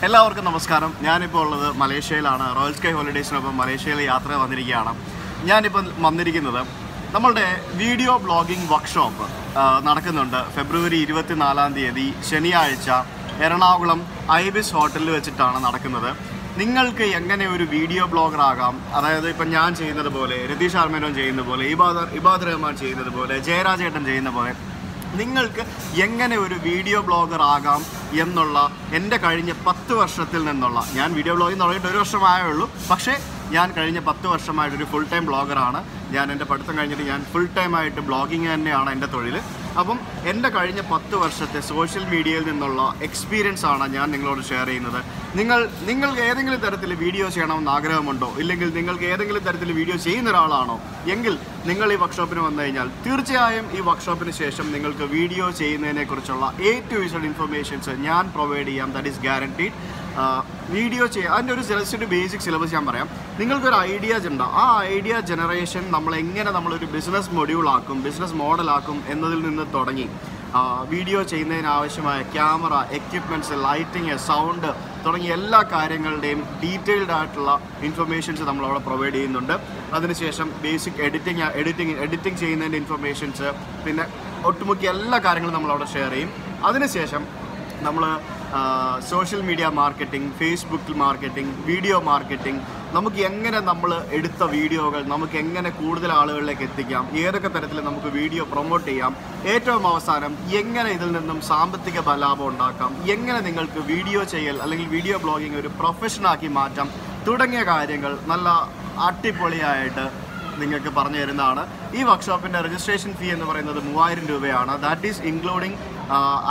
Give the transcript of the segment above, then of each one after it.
എല്ലാവർക്കും നമസ്കാരം. ഞാനിപ്പോൾ ഉള്ളത് മലേഷ്യയിലാണ്. റോയൽ സ്കൈ ഹോളിഡേയ്സിനൊപ്പം മലേഷ്യയിൽ യാത്ര വന്നിരിക്കുകയാണ്. ഞാനിപ്പോൾ വന്നിരിക്കുന്നത് നമ്മളുടെ വീഡിയോ ബ്ലോഗിംഗ് വർക്ക്ഷോപ്പ് നടക്കുന്നുണ്ട്. ഫെബ്രുവരി 24 ശനിയാഴ്ച എറണാകുളം ഐബിസ് ഹോട്ടലിൽ വെച്ചിട്ടാണ് നടക്കുന്നത്. നിങ്ങൾക്ക് എങ്ങനെ ഒരു വീഡിയോ ബ്ലോഗർ ആകാം, അതായത് ഇപ്പം ഞാൻ ചെയ്യുന്നത് പോലെ, രതീഷ് ആർമേനോൻ ചെയ്യുന്ന പോലെ, ഇബാദ് റഹ്മാൻ ചെയ്യുന്നത് പോലെ, ജയരാജേട്ടൻ ചെയ്യുന്ന പോലെ നിങ്ങൾക്ക് എങ്ങനെ ഒരു വീഡിയോ ബ്ലോഗർ ആകാം എന്നുള്ള എൻ്റെ കഴിഞ്ഞ 10 വർഷത്തിൽ നിന്നുള്ള, ഞാൻ വീഡിയോ ബ്ലോഗിങ് തുടങ്ങിയിട്ട് 1 വർഷമായേ ഉള്ളൂ, പക്ഷേ ഞാൻ കഴിഞ്ഞ 10 വർഷമായിട്ടൊരു ഫുൾ ടൈം ബ്ലോഗറാണ്. ഞാൻ എൻ്റെ പഠിത്തം കഴിഞ്ഞിട്ട് ഞാൻ ഫുൾ ടൈമായിട്ട് ബ്ലോഗിങ് തന്നെയാണ് എൻ്റെ തൊഴിൽ. അപ്പം എൻ്റെ കഴിഞ്ഞ 10 വർഷത്തെ സോഷ്യൽ മീഡിയയിൽ നിന്നുള്ള എക്സ്പീരിയൻസ് ആണ് ഞാൻ നിങ്ങളോട് ഷെയർ ചെയ്യുന്നത്. നിങ്ങൾക്ക് ഏതെങ്കിലും തരത്തിൽ വീഡിയോ ചെയ്യണമെന്ന് ആഗ്രഹമുണ്ടോ, ഇല്ലെങ്കിൽ നിങ്ങൾക്ക് ഏതെങ്കിലും തരത്തിൽ വീഡിയോ ചെയ്യുന്ന ഒരാളാണോ എങ്കിൽ നിങ്ങൾ ഈ വർക്ക്ഷോപ്പിന് വന്നു കഴിഞ്ഞാൽ തീർച്ചയായും ഈ വർക്ക്ഷോപ്പിന് ശേഷം നിങ്ങൾക്ക് വീഡിയോ ചെയ്യുന്നതിനെക്കുറിച്ചുള്ള A to Z ഇൻഫർമേഷൻസ് ഞാൻ പ്രൊവൈഡ് ചെയ്യാം. That is guaranteed. വീഡിയോ ചെയ്യുക, അതിൻ്റെ ഒരു ഒരു ബേസിക് സിലബസ് ഞാൻ പറയാം. നിങ്ങൾക്കൊരു ഐഡിയാസ് ഉണ്ട്, ആ ഐഡിയ ജനറേഷൻ നമ്മളൊരു ബിസിനസ് മൊഡ്യൂളാക്കും, ബിസിനസ് മോഡലാക്കും എന്നതിൽ നിന്ന് തുടങ്ങി വീഡിയോ ചെയ്യുന്നതിനാവശ്യമായ ക്യാമറ, എക്യുപ്മെൻറ്റ്സ്, ലൈറ്റിങ്, സൗണ്ട് തുടങ്ങിയ എല്ലാ കാര്യങ്ങളുടെയും ഡീറ്റെയിൽഡ് ആയിട്ടുള്ള ഇൻഫർമേഷൻസ് നമ്മളവിടെ പ്രൊവൈഡ് ചെയ്യുന്നുണ്ട്. അതിനുശേഷം ബേസിക് എഡിറ്റിംഗ് ചെയ്യുന്നതിൻ്റെ ഇൻഫർമേഷൻസ്, പിന്നെ ഒട്ടുമുക്കിയ എല്ലാ കാര്യങ്ങളും നമ്മളവിടെ ഷെയർ ചെയ്യും. അതിനുശേഷം നമ്മൾ സോഷ്യൽ മീഡിയ മാർക്കറ്റിംഗ്, ഫേസ്ബുക്കിൽ മാർക്കറ്റിംഗ്, വീഡിയോ മാർക്കറ്റിംഗ്, നമുക്ക് എങ്ങനെ നമ്മൾ എടുത്ത വീഡിയോകൾ നമുക്ക് എങ്ങനെ കൂടുതൽ ആളുകളിലേക്ക് എത്തിക്കാം, ഏതൊക്കെ തരത്തിൽ നമുക്ക് വീഡിയോ പ്രൊമോട്ട് ചെയ്യാം, ഏറ്റവും അവസാനം എങ്ങനെ ഇതിൽ നിന്നും സാമ്പത്തിക ലാഭം ഉണ്ടാക്കാം, എങ്ങനെ നിങ്ങൾക്ക് വീഡിയോ ചെയ്യൽ അല്ലെങ്കിൽ വീഡിയോ ബ്ലോഗിങ് ഒരു പ്രൊഫഷനാക്കി മാറ്റാം തുടങ്ങിയ കാര്യങ്ങൾ നല്ല അടിപൊളിയായിട്ട് നിങ്ങൾക്ക് പറഞ്ഞു തരുന്നതാണ്. ഈ വർക്ക്ഷോപ്പിൻ്റെ രജിസ്ട്രേഷൻ ഫീ എന്ന് പറയുന്നത് 3000 രൂപയാണ്. ദാറ്റ് ഈസ് ഇൻക്ലൂഡിങ്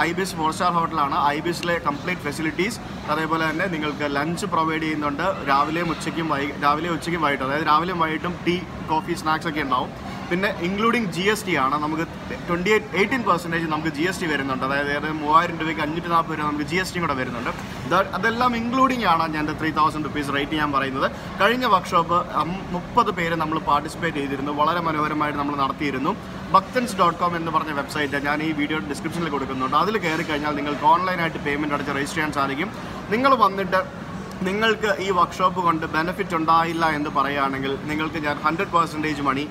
ഐബിസ് 4-സ്റ്റാർ ഹോട്ടലാണ്. ഐബിസിലെ കംപ്ലീറ്റ് ഫെസിലിറ്റീസ്, അതേപോലെ തന്നെ നിങ്ങൾക്ക് ലഞ്ച് പ്രൊവൈഡ് ചെയ്യുന്നുണ്ട്. രാവിലെയും ഉച്ചയ്ക്കും വൈകിട്ടും, അതായത് രാവിലെയും വൈകിട്ടും ടീ, കോഫി, സ്നാക്സ് ഒക്കെ ഉണ്ടാവും. പിന്നെ ഇൻക്ലൂഡിങ് GST ആണ്. നമുക്ക് 18% നമുക്ക് GST വരുന്നുണ്ട്. അതായത് 3000 രൂപയ്ക്ക് 540 രൂപ നമുക്ക് GST കൂടെ വരുന്നുണ്ട്. അതെല്ലാം ഇൻക്ലൂഡിങ് ആണ് ഞാൻ 3000 റുപ്പീസ് റേറ്റ് ഞാൻ പറയുന്നത്. കഴിഞ്ഞ വർക്ക്ഷോപ്പ് 30 പേര് നമ്മൾ പാർട്ടിസിപ്പേറ്റ് ചെയ്തിരുന്നു. വളരെ മനോഹരമായിട്ട് നമ്മൾ നടത്തിയിരുന്നു. Bhakthan.com എന്ന് പറഞ്ഞ വെബ്സൈറ്റ് ഞാൻ ഈ വീഡിയോ ഡിസ്ക്രിപ്ഷനിൽ കൊടുക്കുന്നുണ്ട്. അതിൽ കയറി കഴിഞ്ഞാൽ നിങ്ങൾക്ക് ഓൺലൈനായിട്ട് പേയ്മെൻറ്റ് അടച്ച് രജിസ്റ്റർ ചെയ്യാൻ സാധിക്കും. നിങ്ങൾ വന്നിട്ട് നിങ്ങൾക്ക് ഈ വർക്ക്ഷോപ്പ് കൊണ്ട് ബെനിഫിറ്റ് ഉണ്ടായില്ല എന്ന് പറയുകയാണെങ്കിൽ നിങ്ങൾക്ക് ഞാൻ 100% മണി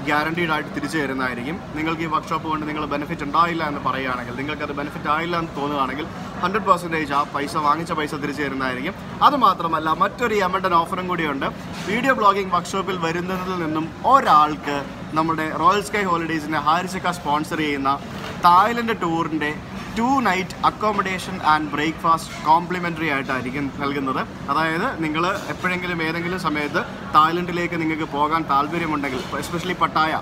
ഗ്യാരണ്ടീഡ് ആയിട്ട് തിരിച്ചു തരുന്നതായിരിക്കും. നിങ്ങൾക്ക് ഈ വർക്ക്ഷോപ്പ് കൊണ്ട് നിങ്ങൾ ബെനിഫിറ്റ് ഉണ്ടായില്ല എന്ന് പറയുകയാണെങ്കിൽ, നിങ്ങൾക്കത് ബെനിഫിറ്റ് ആയില്ല എന്ന് തോന്നുകയാണെങ്കിൽ 100% ആ വാങ്ങിച്ച പൈസ തിരിച്ചു തരുന്നതായിരിക്കും. അതുമാത്രമല്ല മറ്റൊരു എമണ്ടൻ ഓഫറും കൂടിയുണ്ട്. വീഡിയോ ബ്ലോഗിംഗ് വർക്ക്ഷോപ്പിൽ വരുന്നതിൽ നിന്നും ഒരാൾക്ക് നമ്മുടെ റോയൽ സ്കൈ ഹോളിഡേയ്സിൻ്റെ ഹാരിസക്ക സ്പോൺസർ ചെയ്യുന്ന തായ്ലൻഡ് ടൂറിൻ്റെ 2 night accommodation and breakfast complimentary ആയിട്ടായിരിക്കും നൽകുന്നത്. അതായത് നിങ്ങൾ എപ്പോഴെങ്കിലും ഏതെങ്കിലും സമയത്ത് തായ്ലൻഡിലേക്ക് നിങ്ങൾക്ക് പോകാൻ താല്പര്യമുണ്ടെങ്കിൽ, എസ്പെഷ്യലി പട്ടായ,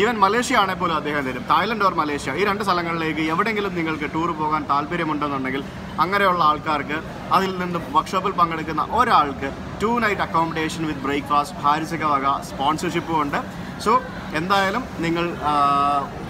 ഈവൻ മലേഷ്യ ആണെങ്കിൽ പോലും അദ്ദേഹം തരും. തായ്ലൻഡ് ഓർ മലേഷ്യ, ഈ 2 സ്ഥലങ്ങളിലേക്ക് എവിടെയെങ്കിലും നിങ്ങൾക്ക് ടൂർ പോകാൻ താല്പര്യമുണ്ടെന്നുണ്ടെങ്കിൽ അങ്ങനെയുള്ള ആൾക്കാർക്ക് അതിൽ നിന്നും വർക്ക്ഷോപ്പിൽ പങ്കെടുക്കുന്ന ഒരാൾക്ക് 2 നൈറ്റ് അക്കോമഡേഷൻ വിത്ത് ബ്രേക്ക്ഫാസ്റ്റ് ഹാരിസക്ക വക സ്പോൺസർഷിപ്പും ഉണ്ട്. സോ എന്തായാലും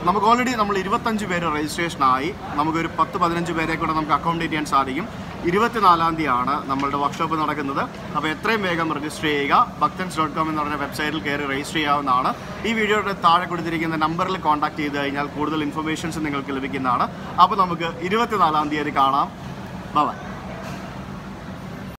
നമുക്ക് ഓൾറെഡി 25 പേര് രജിസ്ട്രേഷനായി. നമുക്കൊരു 10-15 പേരെ കൂടെ നമുക്ക് അക്കോമഡേറ്റ് ചെയ്യാൻ സാധിക്കും. 24 നമ്മളുടെ വർക്ക്ഷോപ്പ് നടക്കുന്നത്. അപ്പോൾ എത്രയും വേഗം രജിസ്റ്റർ ചെയ്യുക. Bhakthan.com എന്ന് പറഞ്ഞ വെബ്സൈറ്റിൽ കയറി രജിസ്റ്റർ ചെയ്യാവുന്നതാണ്. ഈ വീഡിയോയുടെ താഴെ കൊടുത്തിരിക്കുന്ന നമ്പറിൽ കോൺടാക്ട് ചെയ്ത് കഴിഞ്ഞാൽ കൂടുതൽ ഇൻഫർമേഷൻസ് നിങ്ങൾക്ക് ലഭിക്കുന്നതാണ്. അപ്പോൾ നമുക്ക് 24 കാണാം. ബൈ.